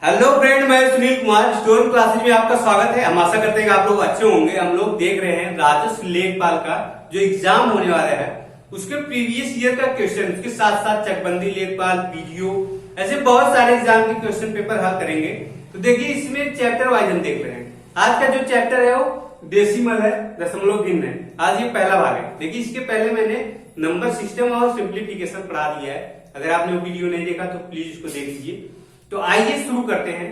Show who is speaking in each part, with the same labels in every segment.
Speaker 1: Hello friend, मैं Sunil Kumar stone classes में आपका स्वागत है। हम आशा करते हैं कि आप लोग अच्छे होंगे। हम लोग देख रहे हैं राजस्व लेखपाल का जो एग्जाम होने वाला है उसके प्रीवियस ईयर का क्वेश्चन, उसके साथ साथ चकबंदी लेखपाल, वीडियो, ऐसे बहुत सारे एग्जाम के क्वेश्चन पेपर हल करेंगे। तो देखिए इसमें चैप्टर वाइज हम देख रहे हैं। आज का जो चैप्टर है वो डेसिमल है, दशमलव भिन्न है। आज ये पहला भाग है। देखिए इसके पहले मैंने नंबर सिस्टम और सिंप्लीफिकेशन पढ़ा दिया है। अगर आपने वो वीडियो नहीं देखा तो प्लीज उसको देख लीजिए। तो आइए शुरू करते हैं।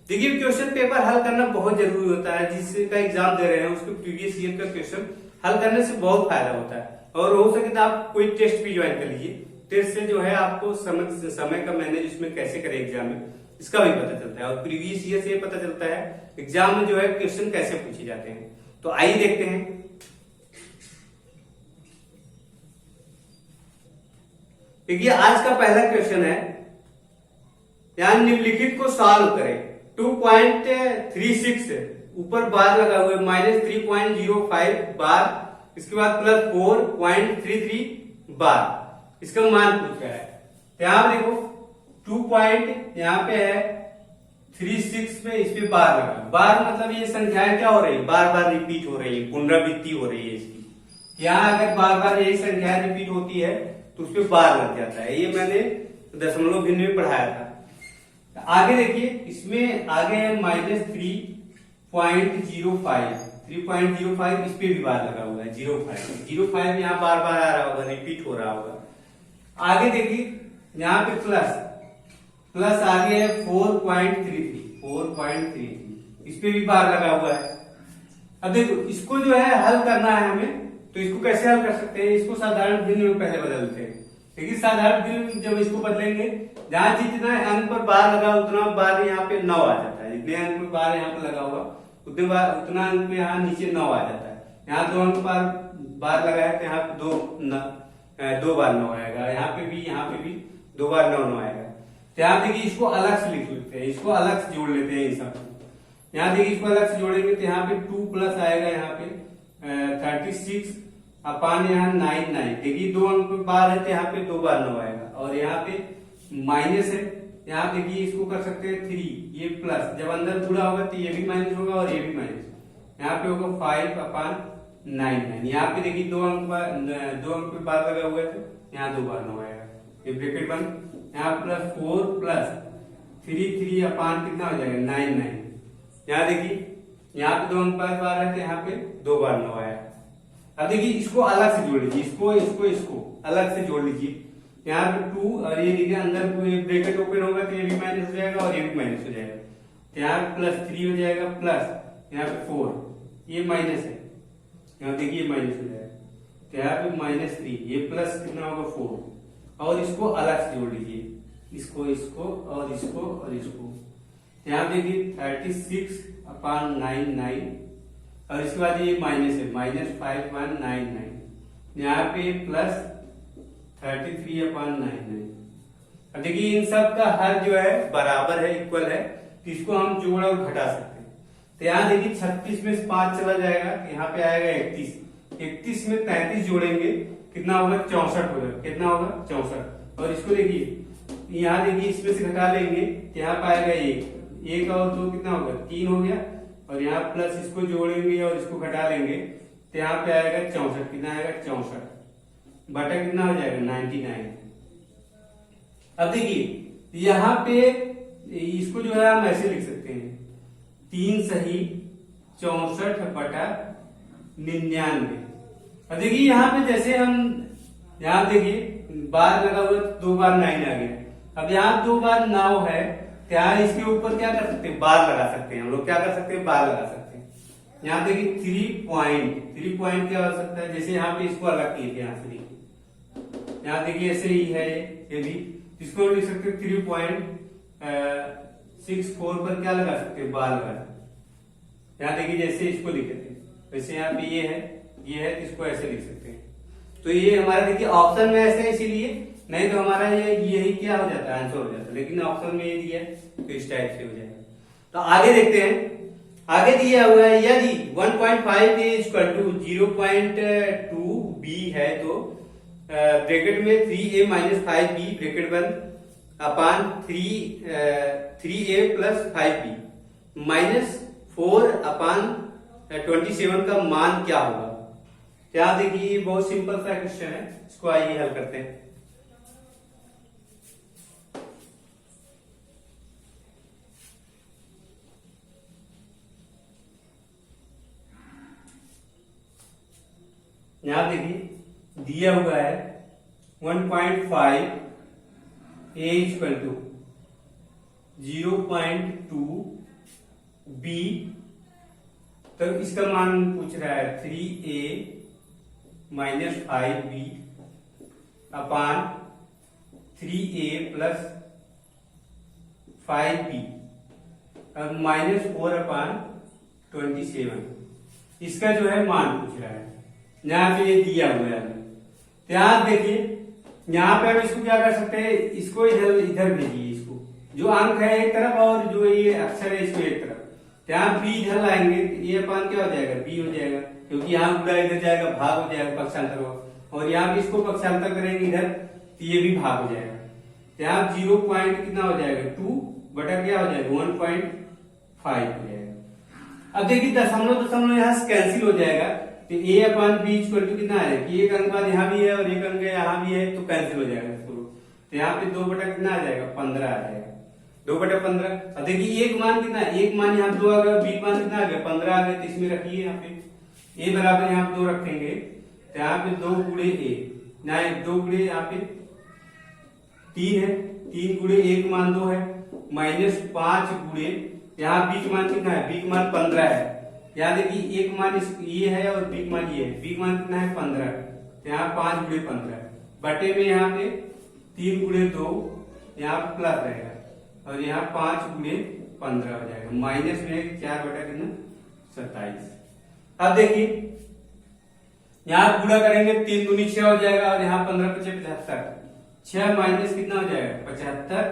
Speaker 1: देखिए क्वेश्चन पेपर हल करना बहुत जरूरी होता है। जिसका एग्जाम दे रहे हैं उसके प्रीवियस ईयर का क्वेश्चन हल करने से बहुत फायदा होता है। और हो सके तो आप कोई टेस्ट भी ज्वाइन कर लीजिए। टेस्ट से जो है आपको समय का मैनेज इसमें कैसे करें एग्जाम में, इसका भी पता चलता है। और प्रीवियस ईयर से पता चलता है एग्जाम में जो है क्वेश्चन कैसे पूछे जाते हैं। तो आइए देखते हैं। देखिए आज का पहला क्वेश्चन है, यानी निम्नलिखित को सॉल्व करें। 2.36 ऊपर बार लगा हुआ है, -3.05 बार, इसके बाद प्लस 4.33 बार, इसका मान पूछ रहा है। तो यहां पर देखो 2 पॉइंट यहाँ पे है 36 में, इस पे बार लगा। बार मतलब ये संख्याएं क्या हो रही है, बार बार रिपीट हो रही है, पुनरावृत्ति हो रही है इसकी। यहाँ अगर बार बार यही संख्याएं रिपीट होती है तो उस पर बार लग जाता है। ये मैंने दशमलव भिन्न में पढ़ाया था। आगे देखिए इसमें आगे है -3.05 इस पे भी बार लगा हुआ है। 05 यहाँ बार बार आ रहा होगा, रिपीट हो रहा होगा। आगे देखिए यहाँ पे प्लस आगे है 4.33 इस पे भी बार लगा हुआ है। अब देखो इसको जो है हल करना है हमें, तो इसको कैसे हल कर सकते हैं। इसको साधारण भिन्न में पहले बदलते हैं। देखिए साधारण भिन्न जब इसको बदलेंगे, जहां जितना अंक पर बार लगा उतना बार यहाँ पे 9 आ जाता है। जितने अंक पर बार यहाँ पे लगा हुआ उतना अंक में यहाँ नीचे 9 आ जाता है। यहाँ 2 अंक पर बार लगा है तो यहाँ पे 2 बार 9 आएगा। यहाँ पे भी 2 बार 9 आएगा। तो यहाँ देखिए इसको अलग से लिख लेते हैं, इसको अलग से जोड़ लेते हैं इन सब। यहाँ देखिए इसको अलग से जोड़ेंगे तो यहाँ पे 2 प्लस आएगा, यहाँ पे 36 अपान यहाँ 9। देखिए 2 अंक पे बार है तो यहाँ पे 2 बार 9 आएगा। और यहाँ पे माइनस है, यहाँ देखिए इसको कर सकते हैं 3, ये प्लस, जब अंदर जुड़ा होगा तो ये भी माइनस होगा और ये भी माइनस। यहाँ पे होगा 5 अपान 9। यहाँ पे देखिए 2 अंक पे बार लगा हुआ है तो यहाँ 2 बार 9 आएगा। ये ब्रैकेट बंद। यहाँ प्लस 4 प्लस 3 अपान कितना हो जाएगा 9। यहाँ देखिए यहाँ पे 2 अंक पर बार है तो यहाँ पे 2 बार 9 आया। अब देखिए इसको अलग से जोड़ लीजिए, इसको अलग से जोड़ लीजिए। यहाँ पे 2 और ये देखिए अंदर ब्रैकेट ओपन होगा तो ये भी माइनस हो जाएगा और ये भी माइनस हो जाएगा। तो यहाँ पे प्लस 3 हो जाएगा, प्लस यहाँ पे 4, ये माइनस है, यहाँ देखिए माइनस हो जाएगा। तो यहाँ पे -3, ये प्लस कितना होगा 4। और इसको अलग से जोड़ लीजिए, इसको और इसको। यहाँ देखिए 36 अपान 9 और इसके बाद ये माइनस है, -5.99। यहाँ पे प्लस 33 अपान 9। अब देखिए इन सब का हर जो है बराबर है, इक्वल है, तो इसको हम जोड़ और घटा सकते हैं। तो यहाँ देखिए 36 में 5 चला जाएगा, यहाँ पे आएगा 31 में 33 जोड़ेंगे कितना होगा 64 होगा। कितना होगा 64। और इसको देखिए यहाँ देखिए इसमें से घटा लेंगे, यहाँ पे आएगा 1 और 2 कितना होगा 3 हो गया। और यहाँ प्लस इसको जोड़ेंगे और इसको घटा लेंगे तो यहाँ पे आएगा 64। कितना आएगा 64 बटा कितना हो जाएगा 99। अब देखिए यहाँ पे इसको जो है हम ऐसे लिख सकते हैं 3 सही 64 बटा 99। अब देखिए यहाँ पे जैसे हम यहाँ देखिए बार लगा हुआ 2 बार 9 आ गया। अब यहाँ 2 बार 9 है, यहाँ इसके ऊपर क्या कर सकते हैं, बार लगा सकते हैं। हम लोग क्या कर सकते हैं, बार लगा सकते हैं। यहाँ देखिए 3 पॉइंट क्या हो सकता है, जैसे यहाँ पे इसको अलग किए थे, यहाँ से देखिए यहाँ देखिए ऐसे ही है ये भी, इसको लिख सकते हैं 3.64 पर क्या लगा सकते हैं, बार लगा सकते हैं। यहाँ देखिए जैसे इसको लिखे थे वैसे यहाँ पे ये है, इसको ऐसे लिख सकते हैं। तो ये हमारा देखिए ऑप्शन में ऐसे है, इसीलिए नहीं तो हमारा यही क्या हो जाता है, आंसर हो जाता है। लेकिन ऑप्शन में ये दिया है तो इस टाइप से हो जाएगा। तो आगे देखते हैं। आगे दिया हुआ है यदि 1.5 इक्वल टू 0.2 b है तो ब्रैकेट में 3a - 5b ब्रैकेट बंद अपान 3a प्लस 5b माइनस 4 अपान 27 का मान क्या होगा। यहाँ देखिए बहुत सिंपल सा क्वेश्चन है, इसको आइए हल करते हैं। यहाँ देखिए दिया हुआ है 1.5 a इक्वल टू 0.2 b, तो इसका मान पूछ रहा है 3a माइनस 5b अपान 3a प्लस 5b और माइनस 4 अपान 27, इसका जो है मान पूछ रहा है। यहाँ पे ये दिया हुआ है, यहाँ देखिए यहाँ पे हम इसको क्या कर सकते हैं, इसको इधर भेजिए, इसको जो अंक है एक तरफ और जो ये अक्षर है इसको एक तरफ, यहाँ बी इधर लाएंगे, ये अपान क्या हो जाएगा बी हो जाएगा, क्योंकि यहाँ गुणा इधर जाएगा भाग हो जाएगा पक्षांतर हो, और यहाँ भी इसको पक्षांतर करेंगे इधर तो ये भी भाग हो जाएगा। यहाँ 0 पॉइंट कितना हो जाएगा 2 बटा क्या हो जाएगा 1.5 हो जाएगा। अब देखिए दशमलव दशमलव यहाँ से कैंसिल हो जाएगा, तो a upon b equal to कितना है कि एक अंक बाद यहाँ भी है और एक अंक यहाँ भी है, तो कैंसिल हो जाएगा। तो यहाँ पे 2 बटा कितना आ जाएगा 15 आ जाएगा, 2 बटा 15। और देखिए एक मान कितना है, एक मान यहाँ 2 आ गया, बी मान कितना आ गया 15 आ गया, तो इसमें रखिए यहाँ पे a बराबर यहाँ पे 2 रखेंगे, तो यहाँ पे 2 गुणे a, यहाँ 2 गुणे यहाँ पे 3 है, 3 गुणे 1 मान 2 है, माइनस 5 गुणे यहाँ बी का मान कितना है, बी का मान 15 है। यहाँ देखिए एक मान ये है और बी मान ये है, बी मान कितना है 15, तो यहाँ 5 गुणे 15 बटे में यहाँ पे 3 गुणे 2 यहाँ प्लस रहेगा और यहाँ 5 गुणे 15 हो जाएगा, माइनस में 4 बटा कितना 27। अब देखिए यहाँ गुणा करेंगे 3 दूनी 6 हो जाएगा और यहाँ 15 पचे 75, 6 माइनस कितना हो जाएगा 75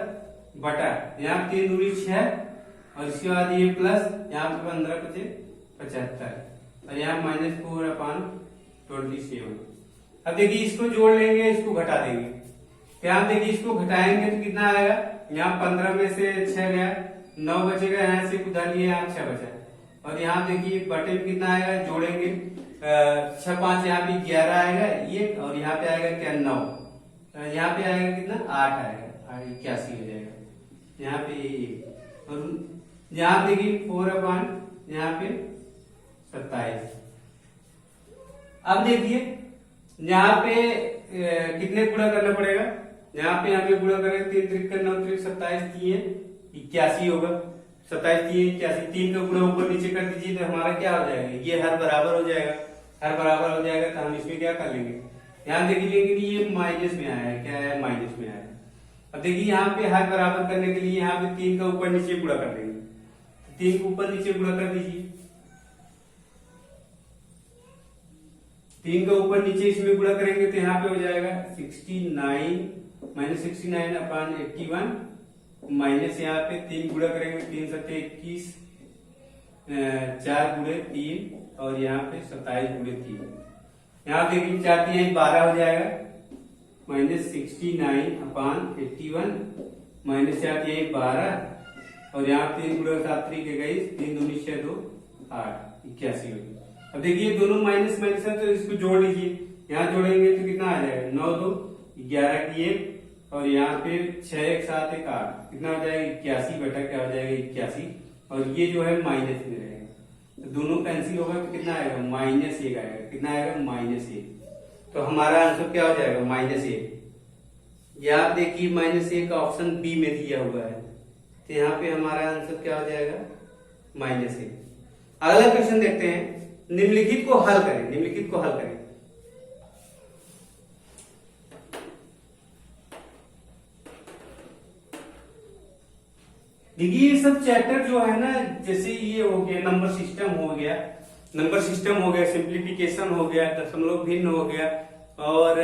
Speaker 1: बटा यहाँ 3 दूनी 6 और इसके बाद ये प्लस यहाँ पे 15 पचे 75 और यहाँ माइनस 4 अपान 27। अब देखिए इसको जोड़ लेंगे, इसको घटा देंगे, तो यहाँ देखिए इसको घटाएंगे तो कितना आएगा, यहाँ 15 में से 6 गया 9 बचेगा, यहाँ से उधर लिए यहाँ 6 बचा, और यहाँ देखिए बटे में कितना आएगा जोड़ेंगे 6 5 यहाँ पे 11 आएगा ये, और यहाँ पे आएगा क्या 9, यहाँ पे आएगा कितना 8 आएगा 81 हो जाएगा यहाँ पे ये, और यहाँ देखिए 4 अपान यहाँ पे 27। अब देखिए यहाँ पे कितने गुणा करना पड़ेगा, यहाँ पे हमें गुणा करें 3 त्रिक 9 त्रिक 27 दिए 81 होगा, 27 दिए 81, 3 का गुणा ऊपर नीचे कर दीजिए तो हमारा क्या हो जाएगा, ये हर बराबर हो जाएगा, हर बराबर हो जाएगा तो हम इसमें क्या कर लेंगे, यहाँ देखिए लेकिन ये माइनस में आया है, क्या है माइनस में आया है। अब देखिए यहाँ पे हर बराबर करने के लिए यहाँ पे 3 का ऊपर नीचे गुणा कर देंगे, 3 को ऊपर नीचे गुणा कर दीजिए, 3 का ऊपर नीचे इसमें गुणा करेंगे तो यहाँ पे हो जाएगा 69 माइनस 69 अपान 81 माइनस यहाँ पे 3 गुणा करेंगे 3 सत्ते 21 4 गुणे 3 और यहाँ पे 27 गुणे 3, यहाँ देखिए 4 3 12 हो जाएगा, माइनस 69 अपान 81 माइनस 4 3 12 और यहाँ 3 गुणा 7 3 के गई 3 दूनी 6 2 8 81 होगी। अब देखिए दोनों माइनस माइनस है तो इसको जोड़ लीजिए, यहाँ जोड़ेंगे तो कितना आ जाएगा 9 2 11 की 1 और यहाँ पे 6 1 7 1 8 कितना हो जाएगा 81 बटा क्या हो जाएगा 81, और ये जो है माइनस में रहेगा, तो दोनों कैंसिल होगा तो कितना आएगा -1 आएगा, कितना आएगा -1, तो हमारा आंसर क्या हो जाएगा -1। यहाँ देखिए -1 का ऑप्शन बी में दिया हुआ है, तो यहाँ पे हमारा आंसर क्या हो जाएगा -1। अगला क्वेश्चन देखते हैं, निम्नलिखित को हल करें, निम्नलिखित को हल करें। देखिए ये सब चैप्टर जो है ना, जैसे ये हो गया नंबर सिस्टम हो गया, नंबर सिस्टम हो गया, सिंप्लीफिकेशन हो गया, दशमलव भिन्न हो गया और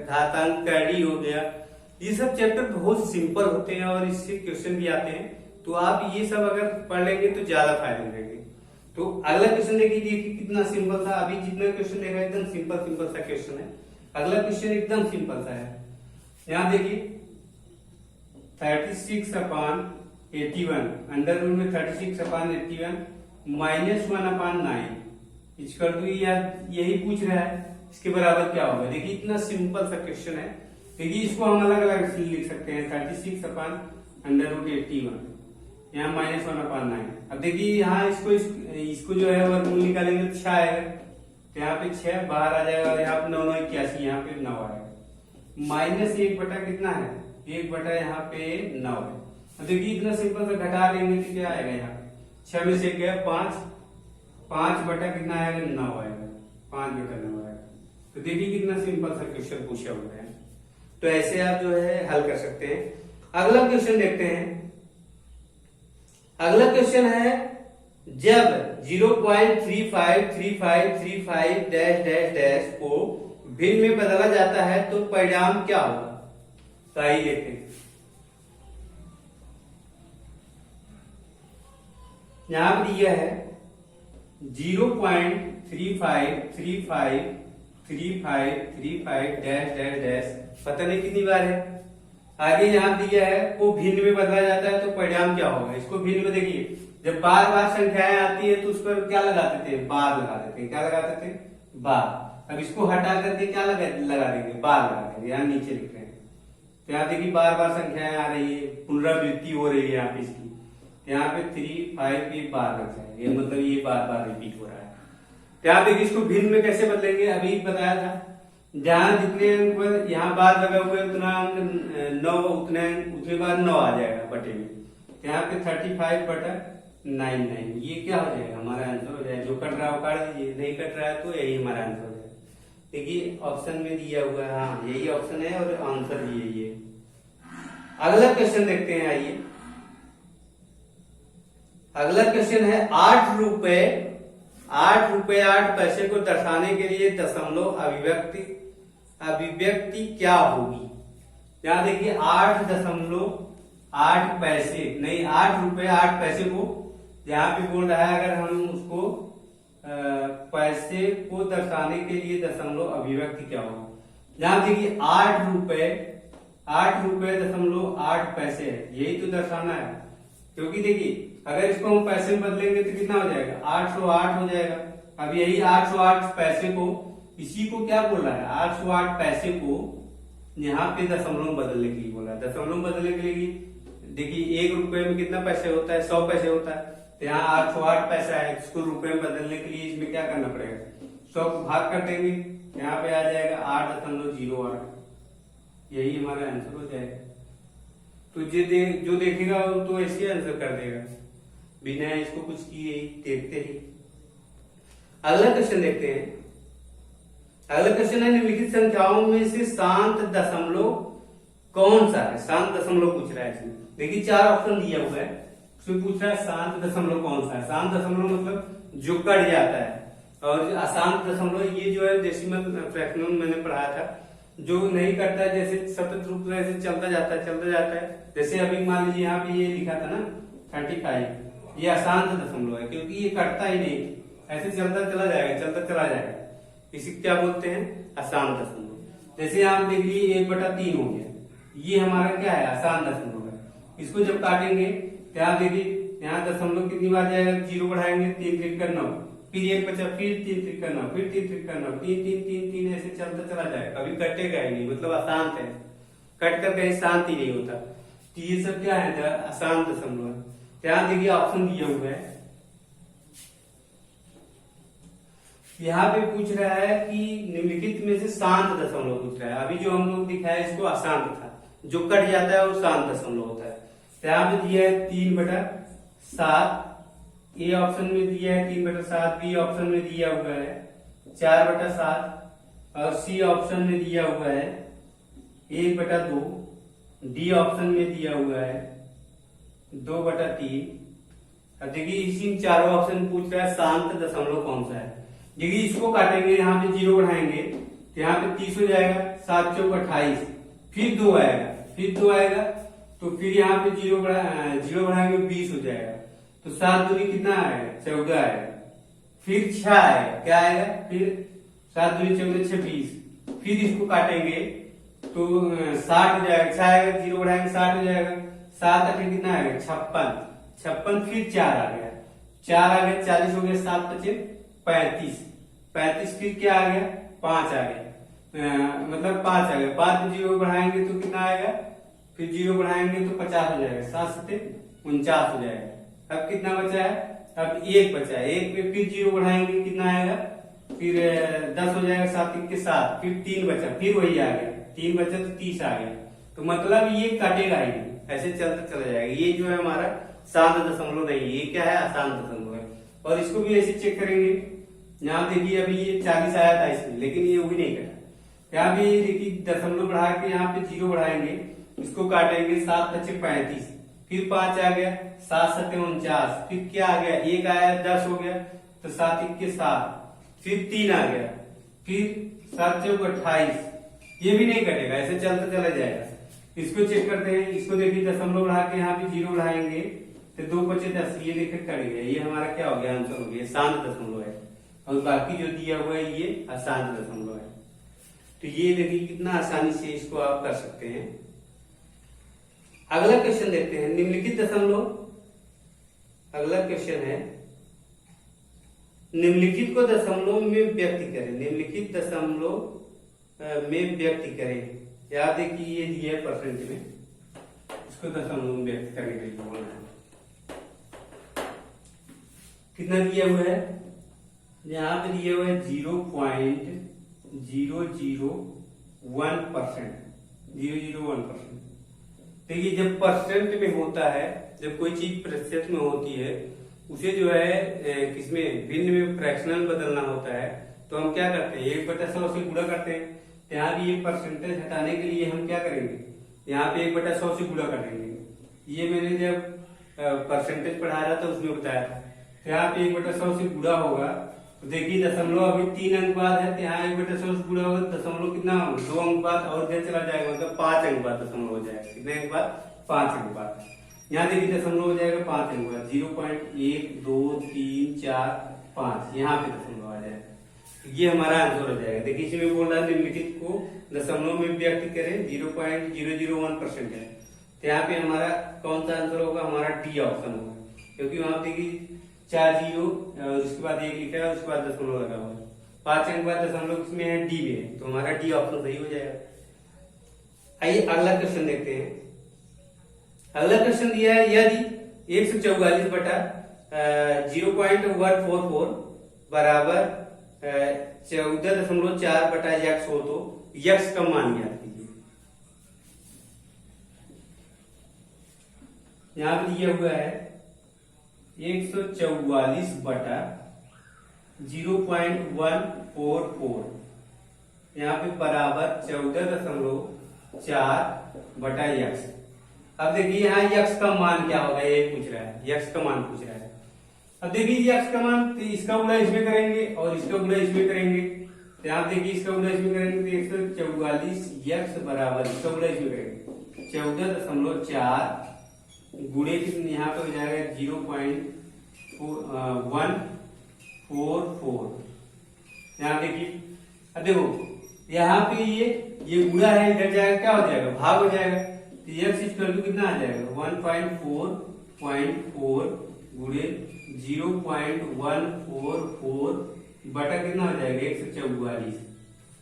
Speaker 1: घातांक कैडी हो गया, ये सब चैप्टर बहुत सिंपल होते हैं और इससे क्वेश्चन भी आते हैं, तो आप ये सब अगर पढ़ लेंगे तो ज्यादा फायदे रहेंगे। तो अगला क्वेश्चन देखिए कितना सिंपल था, अभी जितना क्वेश्चन देखा एकदम सिंपल सिंपल सा क्वेश्चन है। अगला क्वेश्चन एकदम सिंपल सा है, यहाँ देखिए 36/81 अंडर रूट में 36/81 -1/9 इक्वल टू यही पूछ रहा है, इसके बराबर क्या होगा। देखिए इतना सिंपल सा क्वेश्चन है। देखिए इसको हम अलग अलग लिख सकते हैं, 36/√81 यहाँ -1/9। अब देखिए यहाँ इसको जो है वर्गमूल निकालेंगे तो 6 आएगा, तो यहाँ पे 6 बाहर आ जाएगा, यहाँ पे 9 9 81, यहाँ पे 9 आएगा। -1 बटा कितना है, 1 बटा यहाँ पे 9 है। अब देखिए इतना सिंपल सा घटा लेंगे तो क्या आएगा, यहाँ पे 6 में से गया 5, 5 बटा कितना आएगा, 9 आएगा, 5 बटा 9 आएगा। तो देखिए कितना सिंपल सा क्वेश्चन पूछा हुआ है। तो ऐसे आप जो है हल कर सकते हैं। अगला क्वेश्चन देखते हैं। अगला क्वेश्चन है, जब 0.353535 डैश डैश डैश को भिन्न में बदला जाता है तो परिणाम क्या होगा। तो आइए देखते हैं। यहां पर दिया है 0.353535 डैश डैश डैश, पता नहीं कितनी बार है। आगे यहाँ दिया है को भिन्न में बदला जाता है तो परिणाम क्या होगा। इसको भिन्न में देखिए, जब बार बार संख्याएं आती है तो उस पर क्या लगाते थे, बार लगा देते हैं। क्या लगाते थे, बार। अब इसको हटा करके क्या लगा देंगे, बार लगा देंगे। यहाँ नीचे लिख रहे हैं, तो यहाँ देखिए बार बार संख्याएं आ रही है, पुनरावृत्ति हो रही है यहाँ पे इसकी। यहाँ पे 3 5 की बार लग जाएगा, ये मतलब ये बार बार रिपीट हो रहा है। तो यहाँ देखिए इसको भिन्न में कैसे बदलेंगे, अभी बताया था। जहां जितने अंक पर यहाँ बार लगा हुआ है उतना अंक 9, उतने बार 9 आ जाएगा बटे में। यहाँ पे 35/99, ये क्या हो जाएगा, हमारा आंसर हो जाएगा। जो कट रहा है वो काट दीजिए, नहीं कट रहा है तो यही हमारा आंसर हो जाएगा। देखिए ऑप्शन में दिया हुआ है, हाँ यही ऑप्शन है और आंसर भी यही है। अगला क्वेश्चन देखते हैं, आइए। अगला क्वेश्चन है 8 रुपए 8 पैसे को दर्शाने के लिए दशमलव अभिव्यक्ति क्या होगी। यहां देखिए 8.8 पैसे नहीं, 8 रुपए 8 पैसे को यहाँ पे बोल रहा है, अगर हम उसको पैसे को दर्शाने के लिए दशमलव अभिव्यक्ति क्या होगा। यहाँ देखिए 8 रुपए 8.8 पैसे है, यही तो दर्शाना है। क्योंकि देखिए अगर इसको हम पैसे में बदलेंगे तो कितना हो जाएगा, 808 हो जाएगा। अब यही 808 पैसे को, इसी को क्या बोल रहा है, 808 पैसे को यहाँ पे दशमलव बदलने के लिए बोला है। दशमलव बदलने के लिए देखिए 1 रुपए में कितना पैसे होता है, 100 पैसे होता है। तो यहाँ 808 पैसा है, इसको रुपए में बदलने के लिए इसमें क्या करना पड़ेगा, 100 को भाग कर देंगे, यहाँ पे आ जाएगा 8.08, यही हमारा आंसर हो जाएगा। तो जो देखेगा वो तो ऐसे आंसर कर देगा, बिना इसको कुछ किए ही, देखते ही। अगला क्वेश्चन देखते हैं। अगला क्वेश्चन है, निम्नलिखित संख्याओं में से शांत दशमलव कौन सा है। शांत दशमलव पूछ रहा है इसमें। देखिए 4 ऑप्शन दिया हुआ है, उसमें पूछ रहा है शांत दशमलव कौन सा है। शांत दशमलव मतलब जो कट जाता है, और अशांत दशमलव ये जो है डेसिमल फ्रैक्शनल मैंने पढ़ाया था, जो नहीं करता है, जैसे सतत रूप से चलता जाता है। जैसे अभी मान लीजिए यहाँ पे ये लिखा था ना 35, ये अशांत दशमलव है क्योंकि ये कटता ही नहीं, ऐसे चलता चला जाएगा। इसी क्या बोलते हैं, अशांत दशमलव। जैसे आप देख लीजिए 1/3 हो गया, ये हमारा क्या है, अशांत दशमलव है। इसको जब काटेंगे यहाँ देखिए, यहाँ दशमलव कितनी बार जाएगा, 0 बढ़ाएंगे, 3 3 का 9, फिर 1 बचा, फिर 3 3 का 9, फिर 3 3 का 9, 3 3 3 3 ऐसे चलता चला जाएगा, कभी कटेगा ही नहीं, मतलब अशांत है। कट कर कहीं शांत ही नहीं होता। तो ये सब क्या है, अशांत दशमलव है। यहाँ देखिए ऑप्शन दिया हुआ है, यहाँ पे पूछ रहा है कि निम्नलिखित में से शांत दशमलव पूछ रहा है। अभी जो हम लोग दिखाया इसको अशांत था, जो कट जाता है वो शांत दशमलव होता है। तो यहाँ पे दिया है 3/7, ए ऑप्शन में दिया है 3/7, बी ऑप्शन में दिया हुआ है 4/7, और सी ऑप्शन में दिया हुआ है 1/2, डी ऑप्शन में दिया हुआ है 2/3। अब देखिए इसी चारों ऑप्शन पूछ रहा है शांत दशमलव कौन सा है। देखिए इसको काटेंगे, यहाँ पे 0 बढ़ाएंगे तो यहाँ पे 30 हो जाएगा, 7 चौक 28, फिर 2 आएगा, तो फिर यहाँ पे 0 बढ़ाएंगे 20 हो जाएगा, तो 7 दूनी कितना आएगा, 14 आएगा, फिर 6 आएगा, क्या आएगा, फिर 7 दूनी 14 26, फिर इसको काटेंगे तो 60 हो जाएगा, 6 आएगा, 0 बढ़ाएंगे 60 हो जाएगा, 7 8 कितना आ गया 56, 56 फिर 4 आ गया, 4 आ गया 40 हो गया, 7 5 35, 35 फिर क्या आ गया 5 आ गया, मतलब 5 आ गया, 5 में 0 बढ़ाएंगे तो कितना आएगा, फिर 0 बढ़ाएंगे तो 50 हो जाएगा, 7 7 49 हो जाएगा। अब कितना बचा है, अब 1 बचा है, 1 में फिर 0 बढ़ाएंगे कितना आएगा, फिर 10 हो जाएगा, 7 1 के 7, फिर 3 बचा, फिर वही आ गया, 3 बचा तो 30 आ गया। तो मतलब ये काटेगा ही नहीं, ऐसे चलता चला जाएगा। ये जो है हमारा शांत दशमलव नहीं है, ये क्या है अशांत दशमलव है। और इसको भी ऐसे चेक करेंगे, यहाँ देखिए अभी ये 40 आया था इसमें, लेकिन ये भी नहीं कटा। यहाँ भी देखिए दशमलव बढ़ा के यहाँ पे 0 बढ़ाएंगे, इसको काटेंगे, 7 5 35, फिर 5 आ गया, 7 7 49, फिर क्या आ गया 1 आया 10 हो गया, तो 7 1 के 7, फिर 3 आ गया, फिर 7 4 28, ये भी नहीं कटेगा, ऐसे चलता चला जाएगा। इसको चेक करते हैं, इसको देखिए दशमलव बढ़ा के यहाँ पे 0 बढ़ाएंगे तो 2 5 10, ये देखिए कट गया, ये हमारा क्या हो गया आंसर हो गया, शांत दशमलव है। और बाकी जो दिया हुआ है ये अशांत दशमलव है। तो ये देखिए कितना आसानी से इसको आप कर सकते हैं। अगला क्वेश्चन देखते हैं, निम्नलिखित दशमलव, अगला क्वेश्चन है निम्नलिखित को दशमलव में व्यक्त करें, निम्नलिखित दशमलव में व्यक्त करें। याद है कि ये दिया है परसेंट में, इसको दशमलव में व्यक्त करने के लिए बोलना है। कितना दिया हुआ है, यहाँ पे दिया हुआ है 0.001%, 001%। देखिए जब परसेंट में होता है, जब कोई चीज प्रतिशत में होती है, उसे जो है किसमें भिन्न में फ्रैक्शनल बदलना होता है, तो हम क्या करते हैं 1/100 से गुणा करते हैं। यहाँ भी एक परसेंटेज हटाने के लिए हम क्या करेंगे, यहाँ पे 1/100 से गुणा कर देंगे। ये मैंने जब परसेंटेज पढ़ा रहा था उसमें बताया था। तो यहाँ पे 1/100 से गुणा होगा, तो देखिए दशमलव अभी 3 अंक बाद है, तो यहाँ 1/100 से गुणा होगा, दशमलव कितना 2 अंक बाद और इधर चला जाएगा, मतलब 5 अंक बाद दशमलव हो जाएगा। कितने अंक बाद 5 अंक बाद। यहाँ देखिए दशमलव हो जाएगा 5 अंक बाद, 0.1 2 3 4 5, यहाँ पे दशमलव आ जाएगा। ये हमारा आंसर हो जाएगा। देखिए इसमें बोल रहा है निम्नलिखित को दशमलव में व्यक्त करें, 0.001% है, तो यहाँ पे हमारा कौन सा आंसर होगा, हमारा डी ऑप्शन होगा, क्योंकि वहां देखिए 4 0 और उसके बाद 1 लिखा है, उसके बाद दशमलव लगा हुआ है, 5 अंक बाद दशमलव किसमें है, डी में है, तो हमारा डी ऑप्शन सही हो जाएगा। आइए अगला क्वेश्चन देखते हैं। अगला क्वेश्चन दिया है, यदि 144 बटा 0.144 बराबर 14.4 बटा x हो तो x का मान ज्ञात कीजिए। यहां पे दिया हुआ है 144 बटा 0.144, यहाँ पे बराबर 14.4 बटा x। अब देखिए यहाँ x का मान क्या होगा, ये पूछ रहा है, x का मान पूछ रहा है। अब देखिए x का मान, तो इसका गुणा इसमें करेंगे और इसका गुणा इसमें करेंगे, तो यहाँ देखिए इसका गुणा इसमें करेंगे तो 144 x बराबर इसका गुणा इसमें करेंगे 14.4 गुणे कितने, यहाँ पे हो जाएगा 0.144। यहाँ देखिए, अब देखो यहाँ पे ये गुणा है, इधर जाएगा क्या हो जाएगा, भाग हो जाएगा, तो x इक्वल टू कितना आ जाएगा 1.4 गुणे 0.144 बटा कितना हो जाएगा 144।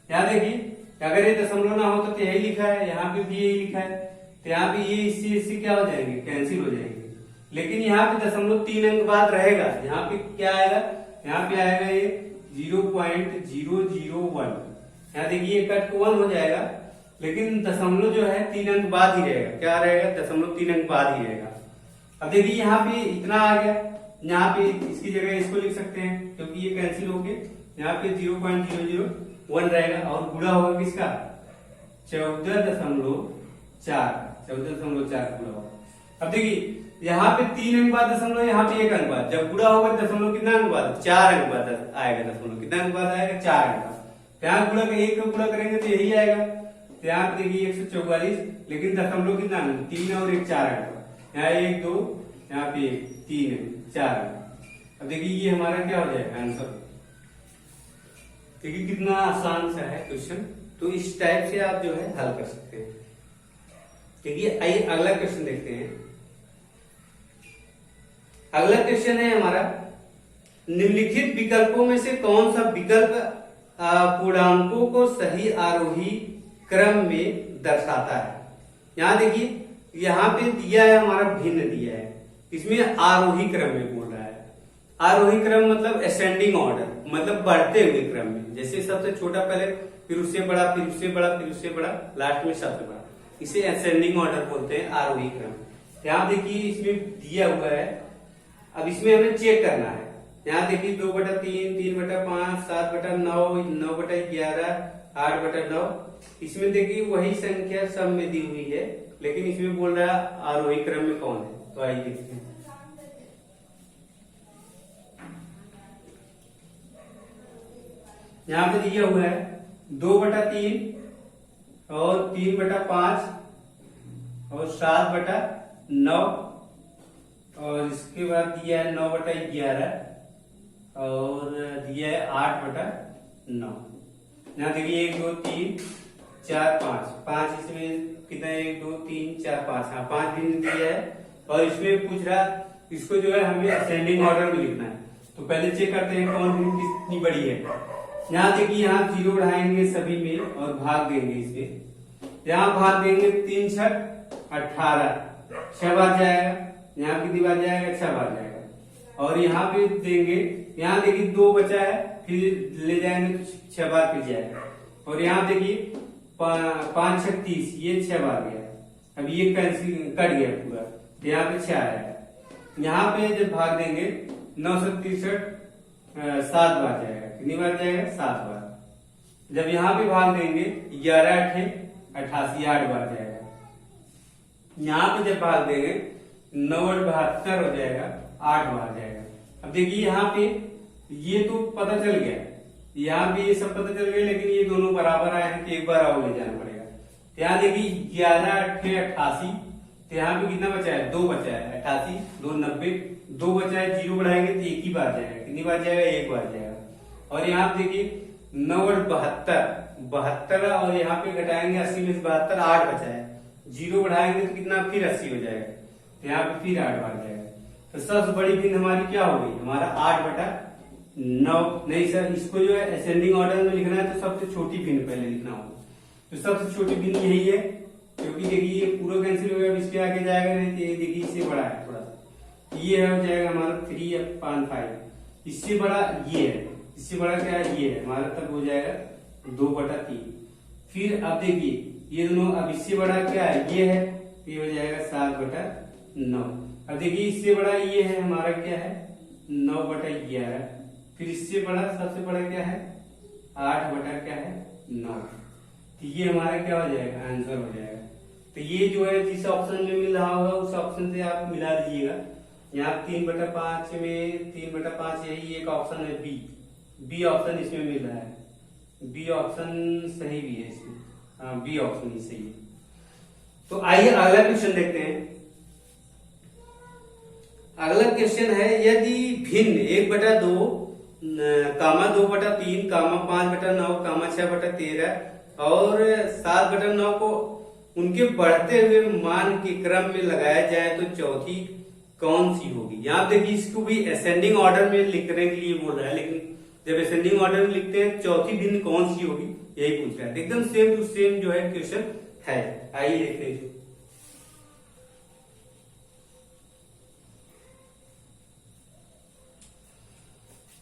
Speaker 1: यहाँ देखिए अगर ये दशमलव ना होता तो यही लिखा है, यहाँ पे भी यही लिखा है, तो यहाँ पे ये इससे क्या हो जाएंगे, कैंसिल हो जाएंगे। लेकिन यहाँ पे दशमलव 3 अंक बाद रहेगा, यहाँ पे क्या आएगा, यहाँ पे आएगा ये 0.001। यहाँ देखिए कट 1 हो जाएगा, लेकिन दशमलव जो है 3 अंक बाद ही रहेगा, क्या रहेगा, दशमलव 3 अंक बाद ही रहेगा। अब देखिए यहाँ पे इतना आ गया, यहाँ पे इसकी जगह इसको लिख सकते हैं, क्योंकि ये कैंसिल हो गए, यहाँ पे 0.001 रहेगा और गुणा होगा किसका 14.4 गुणा होगा। अब देखिए यहाँ पे 3 अंक बाद दशमलव, यहाँ पे 1 अंक बाद, जब गुणा होगा दशमलव कितना अंक बाद, 4 अंक बाद आएगा दशमलव, कितना अंक बाद आएगा 4 अंक बाद। यहाँ गुणा 1 का गुणा करेंगे तो यही आएगा, तो यहाँ पे देखिए 144, लेकिन दशमलव कितना 3 और 1 4 अंक, यहाँ 1 2, यहाँ पे 3 4। अब देखिए ये हमारा क्या हो जाएगा आंसर। देखिए कितना आसान सा है क्वेश्चन, तो इस टाइप से आप जो है हल कर सकते हैं। देखिए आइए अगला क्वेश्चन देखते हैं। अगला क्वेश्चन है हमारा, निम्नलिखित विकल्पों में से कौन सा विकल्प पूर्णांकों को सही आरोही क्रम में दर्शाता है। यहाँ देखिए, यहाँ पे दिया है हमारा भिन्न दिया है, इसमें आरोही क्रम में बोल रहा है। आरोही क्रम मतलब असेंडिंग ऑर्डर, मतलब बढ़ते हुए क्रम में, जैसे सबसे छोटा पहले, फिर उससे बड़ा, फिर उससे बड़ा, फिर उससे बड़ा, लास्ट में सबसे बड़ा, इसे असेंडिंग ऑर्डर बोलते हैं, आरोही क्रम। यहाँ देखिए इसमें दिया हुआ है, अब इसमें हमें चेक करना है। यहाँ देखिए 2/3, 3/5, 7/9, 9/11, 8/9, इसमें देखिए वही संख्या सब में दी हुई है, लेकिन इसमें बोल रहा है आरोही क्रम में कौन है। तो आइए देखते हैं। यहाँ पे दिया हुआ है 2/3 और 3/5 और 7/9, और इसके बाद दिया है 9/11 और दिया है 8/9। यहाँ देखिए 1 2 3 4 5 इसमें कितना, 1 2 3 4 5, हाँ 5 बिंदु दिया है। और इसमें पूछ रहा, इसको जो है हमें असेंडिंग ऑर्डर में लिखना है। तो पहले चेक करते हैं कौन बिंदु कितनी बड़ी है। यहाँ देखिए, यहाँ 0 बढ़ाएंगे सभी में और भाग देंगे इसे। यहाँ भाग देंगे 3 6 18, 6 बार जाएगा। यहाँ कितनी बार जाएगा, 6 बार जाएगा। और यहाँ पे देंगे, यहाँ देखिए 2 बचा है, फिर ले जाएंगे तो 6 बार फिर जाएगा। और यहाँ देखिए 5 6 30, ये 6 बार गया। अब ये कैंसिल कट गया पूरा, तो यहाँ पे 6 आएगा। यहाँ पे जब भाग देंगे 9 से 63, 7 बार जाएगा। कितनी बार जाएगा, 7 बार। जब यहाँ पे भाग देंगे 11 8 88, 8 बार जाएगा। यहाँ पे जब भाग देंगे 9 8 72 हो जाएगा, 8 बार जाएगा। अब देखिए यहाँ पे ये तो पता चल गया, यहाँ पे ये सब पता चल गया, लेकिन ये दोनों बराबर आए हैं, तो एक बार और ले जाना पड़ेगा। तो यहाँ देखिए 11 8 88, तो यहाँ पे कितना बचा है, 2 बचा है। 88 2 90, 2 बचा है, 0 बढ़ाएंगे तो एक ही बार जाएगा। कितनी बार जाएगा, एक बार जाएगा। और यहाँ पे देखिए 9 8 72, और यहाँ पे घटाएंगे 80 में से 72, 8 बचा है। 0 बढ़ाएंगे तो कितना, फिर 80 हो जाएगा। तो यहाँ पे फिर 8 बार जाएगा। तो सबसे बड़ी भिन्न हमारी क्या हो गई, हमारा 8/9। नहीं सर, इसको जो है असेंडिंग ऑर्डर में लिखना है तो सबसे छोटी भिन्न पहले लिखना होगा। तो सबसे छोटी भिन्न यही है, क्योंकि देखिए ये पूरा कैंसिल हो गया, इसके आगे जाएगा नहीं, तो ये देखिए इससे बड़ा है थोड़ा सा, ये हो जाएगा हमारा 3/5। इससे बड़ा ये है, इससे बड़ा क्या है, ये है हमारा, तब हो जाएगा 2/3। फिर अब देखिए ये दोनों, अब इससे बड़ा क्या है, ये है, ये हो जाएगा 7/9। अब देखिए इससे बड़ा ये है हमारा, क्या है, 9/11। फिर इससे बड़ा, सबसे बड़ा क्या है, 8/9। तो ये हमारा क्या हो जाएगा, आंसर हो जाएगा। तो ये जो है जिस ऑप्शन में मिल रहा होगा उस ऑप्शन से आप मिला दीजिएगा। यहाँ 3/5 में 3/5 यही एक ऑप्शन है, बी ऑप्शन इसमें मिल रहा है। बी ऑप्शन सही भी है इसमें, हाँ बी ऑप्शन ही सही है। तो आइए अगला क्वेश्चन देखते हैं। अगला क्वेश्चन है, यदि भिन्न 1/2, 2/3, 5/9, 6/13 और 7/9 को उनके बढ़ते हुए मान के क्रम में लगाया जाए तो चौथी कौन सी होगी। यहाँ देखिए इसको भी असेंडिंग ऑर्डर में लिखने के लिए बोल रहा है, लेकिन जब असेंडिंग ऑर्डर में लिखते हैं चौथी भिन्न कौन सी होगी, यही पूछ रहा है। एकदम सेम टू सेम जो है क्वेश्चन है। आइए देखते हैं।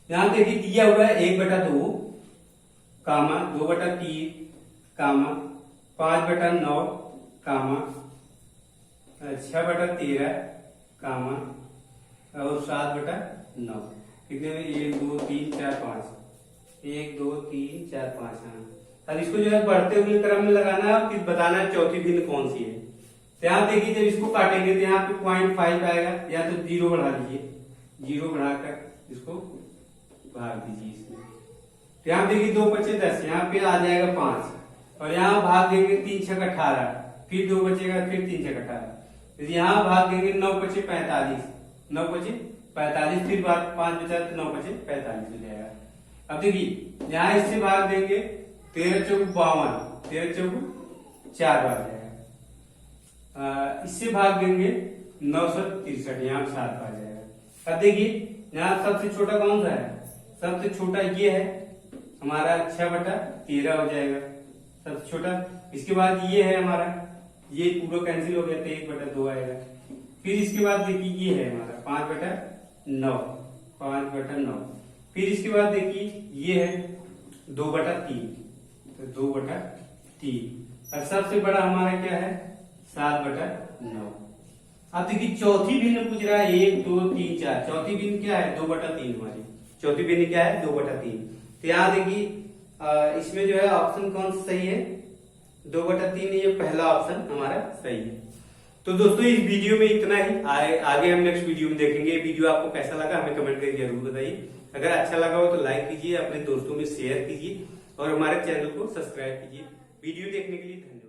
Speaker 1: यहाँ देखिए दिया हुआ है 1/2, 2/3, 5/9, 6/13, और 7/9। कितने में, 1 2 3 4 5, 1 2 3 4 5। हाँ, अब इसको जो है बढ़ते हुए क्रम में लगाना है, फिर बताना है चौथी भिन्न कौन सी है। तो यहाँ देखिए जब इसको काटेंगे तो यहाँ पे 0.5 आएगा, या तो 0 बढ़ा दीजिए, 0 बढ़ाकर इसको भाग दीजिए इसमें। तो यहाँ देखिए 2 बचे 10, यहाँ पे आ जाएगा 5, और यहाँ भाग देंगे 3 6 18, फिर 2 बचेगा, फिर 3 6 18। यहाँ भाग देंगे 9 बचे 45, 9 बचे 45, फिर 5 बचा तो 9 बचे 45 हो जाएगा। अब देखिए यहाँ इससे भाग देंगे 13 चौक 52, 13 चौक 4 बार जाएगा। इससे भाग देंगे 963, यहाँ 7 बार जाएगा। अब देखिए यहाँ सबसे छोटा कौन सा है, सबसे छोटा ये है हमारा 6/13 हो जाएगा सबसे छोटा। इसके बाद ये है हमारा, ये पूरा कैंसिल हो गया तो 1/2 आएगा। फिर इसके बाद देखिए ये है हमारा 5/9, 5/9। फिर इसके बाद देखिए ये है 2/3, तो 2/3। और सबसे बड़ा हमारा क्या है 7/9। अब देखिए चौथी भिन्न पूछ रहा है 1 2 3 4, चौथी भिन्न क्या है 2/3 हमारी, चौथी भिन्न क्या है 2/3। तो यहाँ देखिए इसमें जो है ऑप्शन कौन सा सही है 2/3, ये पहला ऑप्शन हमारा सही है। तो दोस्तों इस वीडियो में इतना ही, आगे हम नेक्स्ट वीडियो में देखेंगे। ये वीडियो आपको कैसा लगा हमें कमेंट करके जरूर बताइए। अगर अच्छा लगा हो तो लाइक कीजिए, अपने दोस्तों में शेयर कीजिए और हमारे चैनल को सब्सक्राइब कीजिए। वीडियो देखने के लिए धन्यवाद।